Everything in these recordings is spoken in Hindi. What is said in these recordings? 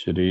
श्री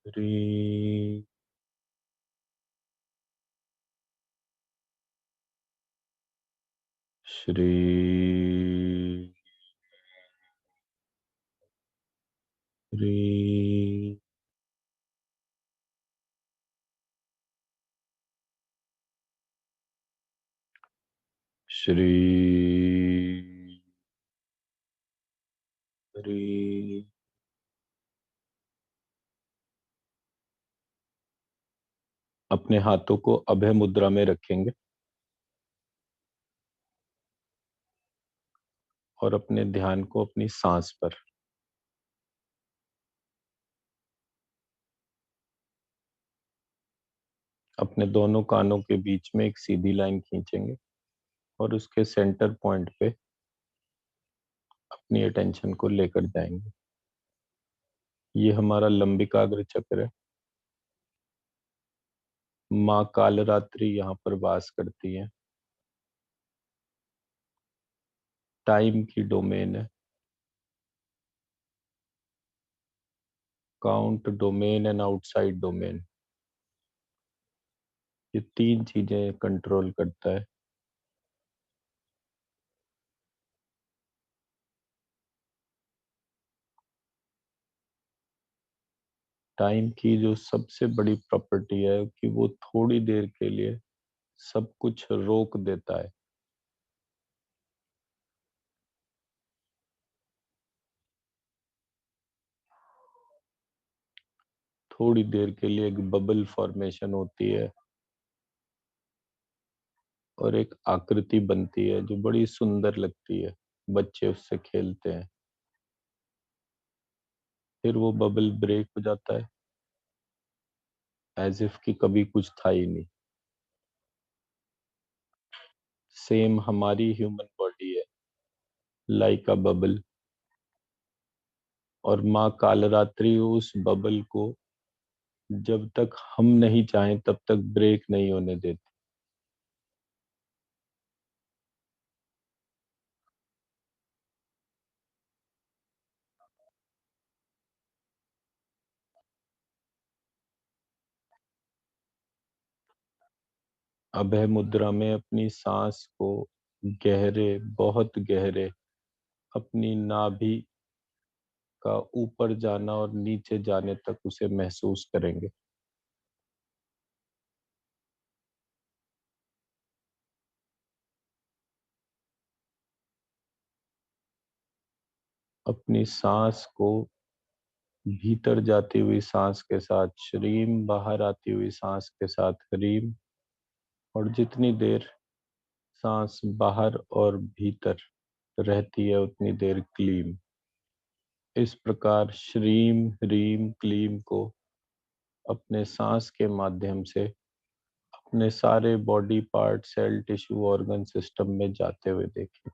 श्री श्री श्री श्री श्री। अपने हाथों को अभय मुद्रा में रखेंगे और अपने ध्यान को अपनी सांस पर। अपने दोनों कानों के बीच में एक सीधी लाइन खींचेंगे और उसके सेंटर पॉइंट पे अपनी अटेंशन को लेकर जाएंगे। ये हमारा लंबिकाग्र चक्र है। माँ कालरात्रि यहाँ पर वास करती है। टाइम की डोमेन है। Count domain and outside domain, ये तीन चीजें कंट्रोल करता है। टाइम की जो सबसे बड़ी प्रॉपर्टी है कि वो थोड़ी देर के लिए सब कुछ रोक देता है। थोड़ी देर के लिए एक बबल फॉर्मेशन होती है और एक आकृति बनती है जो बड़ी सुंदर लगती है। बच्चे उससे खेलते हैं। फिर वो बबल ब्रेक हो जाता है, एज इफ कि कभी कुछ था ही नहीं। सेम हमारी ह्यूमन बॉडी है, लाइक अ बबल। और माँ कालरात्रि उस बबल को जब तक हम नहीं चाहें तब तक ब्रेक नहीं होने देती। अभय मुद्रा में अपनी सांस को गहरे, बहुत गहरे, अपनी नाभि का ऊपर जाना और नीचे जाने तक उसे महसूस करेंगे। अपनी सांस को भीतर जाती हुई सांस के साथ श्रीम, बाहर आती हुई सांस के साथ ह्रीम, और जितनी देर सांस बाहर और भीतर रहती है उतनी देर क्लीम। इस प्रकार श्रीम ह्रीम क्लीम को अपने सांस के माध्यम से अपने सारे body part, cell, tissue, organ system में जाते हुए देखें।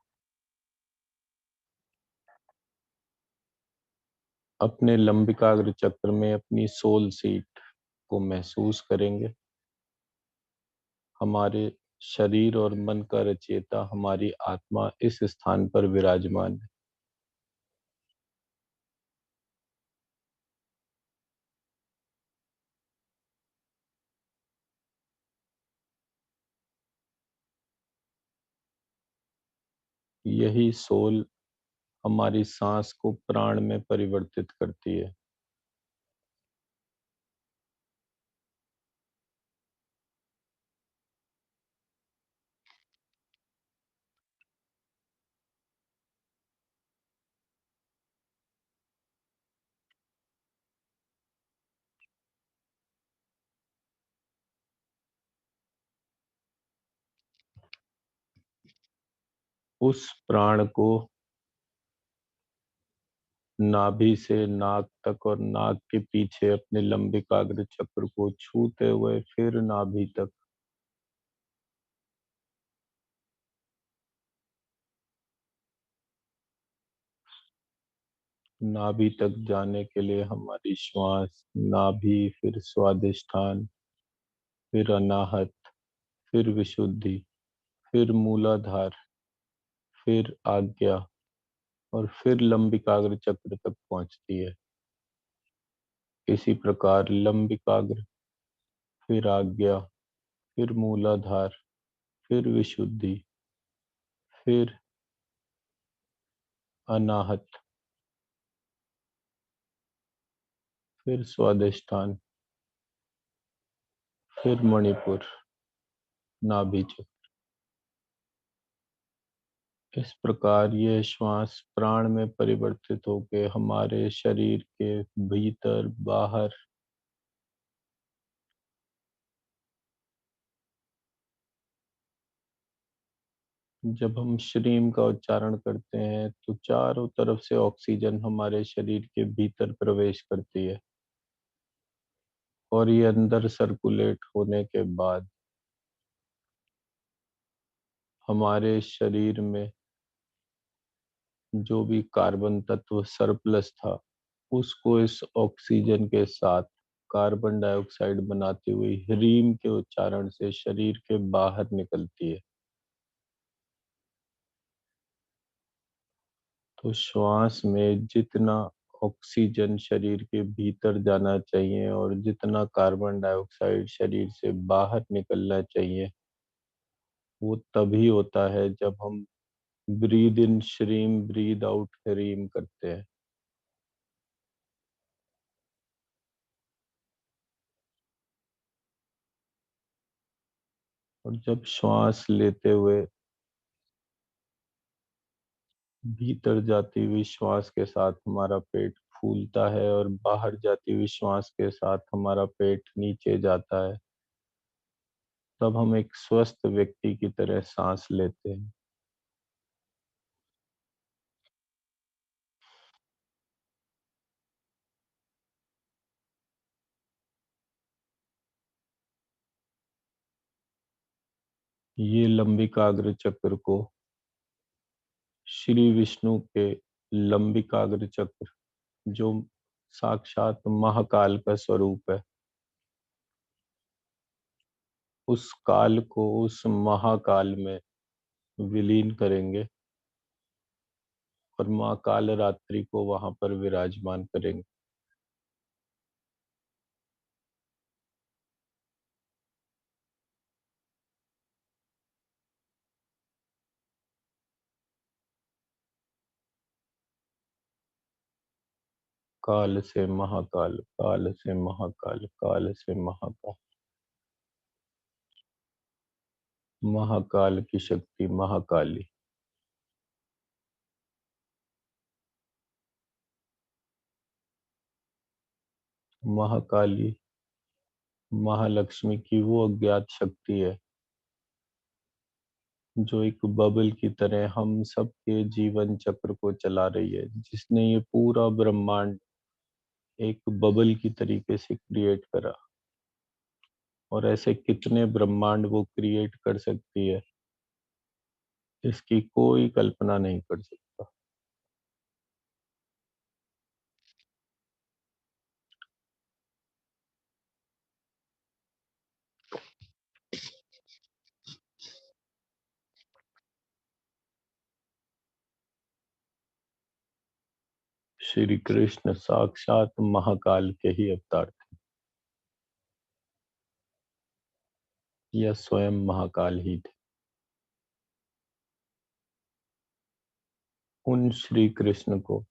अपने लंबिकाग्र चक्र में अपनी सोल सीट को महसूस करेंगे। हमारे शरीर और मन का रचयिता, हमारी आत्मा इस स्थान पर विराजमान है। यही सोल हमारी सांस को प्राण में परिवर्तित करती है। उस प्राण को नाभि से नाक तक और नाक के पीछे अपने लंबिकाग्र चक्र को छूते हुए फिर नाभि तक, नाभि तक जाने के लिए हमारी श्वास नाभि, फिर स्वादिष्ठान, फिर अनाहत, फिर विशुद्धि, फिर मूलाधार, फिर आज्ञा, और फिर लंबिकाग्र चक्र तक पहुंचती है। इसी प्रकार लंबिकाग्र, फिर आज्ञा, फिर मूलाधार, फिर विशुद्धि, फिर अनाहत, फिर स्वादिष्ठान, फिर मणिपुर, नाभि चक्र। इस प्रकार यह श्वास प्राण में परिवर्तित होकर हमारे शरीर के भीतर बाहर जब हम श्रीम का उच्चारण करते हैं तो चारों तरफ से ऑक्सीजन हमारे शरीर के भीतर प्रवेश करती है, और ये अंदर सर्कुलेट होने के बाद हमारे शरीर में जो भी कार्बन तत्व सरप्लस था उसको इस ऑक्सीजन के साथ कार्बन डाइऑक्साइड बनाती हुई ह्रीम के उच्चारण से शरीर के बाहर निकलती है। तो श्वास में जितना ऑक्सीजन शरीर के भीतर जाना चाहिए और जितना कार्बन डाइऑक्साइड शरीर से बाहर निकलना चाहिए, वो तभी होता है जब हम breathe in Shreem, breathe out ह्रीम करते हैं। और जब श्वास लेते हुए भीतर जाती हुई श्वास के साथ हमारा पेट फूलता है और बाहर जाती हुई श्वास के साथ हमारा पेट नीचे जाता है, तब हम एक स्वस्थ व्यक्ति की तरह सांस लेते हैं। ये लंबिकाग्र चक्र को श्री विष्णु के लंबिकाग्र चक्र, जो साक्षात महाकाल का स्वरूप है, उस काल को उस महाकाल में विलीन करेंगे और माँ काल रात्रि को वहां पर विराजमान करेंगे। काल से महाकाल, काल से महाकाल, काल से महाकाल। महाकाल की शक्ति महाकाली, महाकाली महालक्ष्मी की वो अज्ञात शक्ति है जो एक बबल की तरह हम सबके जीवन चक्र को चला रही है, जिसने ये पूरा ब्रह्मांड एक बबल की तरीके से क्रिएट करा। और ऐसे कितने ब्रह्मांड वो क्रिएट कर सकती है, इसकी कोई कल्पना नहीं कर सकता। श्री कृष्ण साक्षात महाकाल के ही अवतार थे, या स्वयं महाकाल ही थे। उन श्री कृष्ण को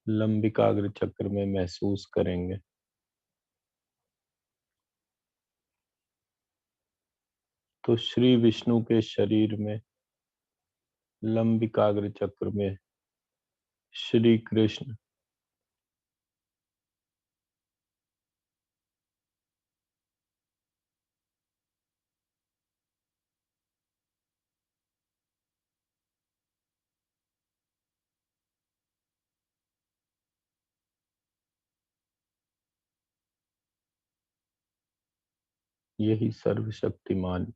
लंबिकाग्र चक्र में महसूस करेंगे तो श्री विष्णु के शरीर में लंबिकाग्र चक्र में श्री कृष्ण, यही सर्वशक्तिमान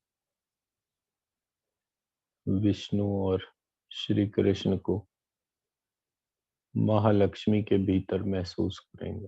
विष्णु और श्री कृष्ण को महालक्ष्मी के भीतर महसूस करेंगे।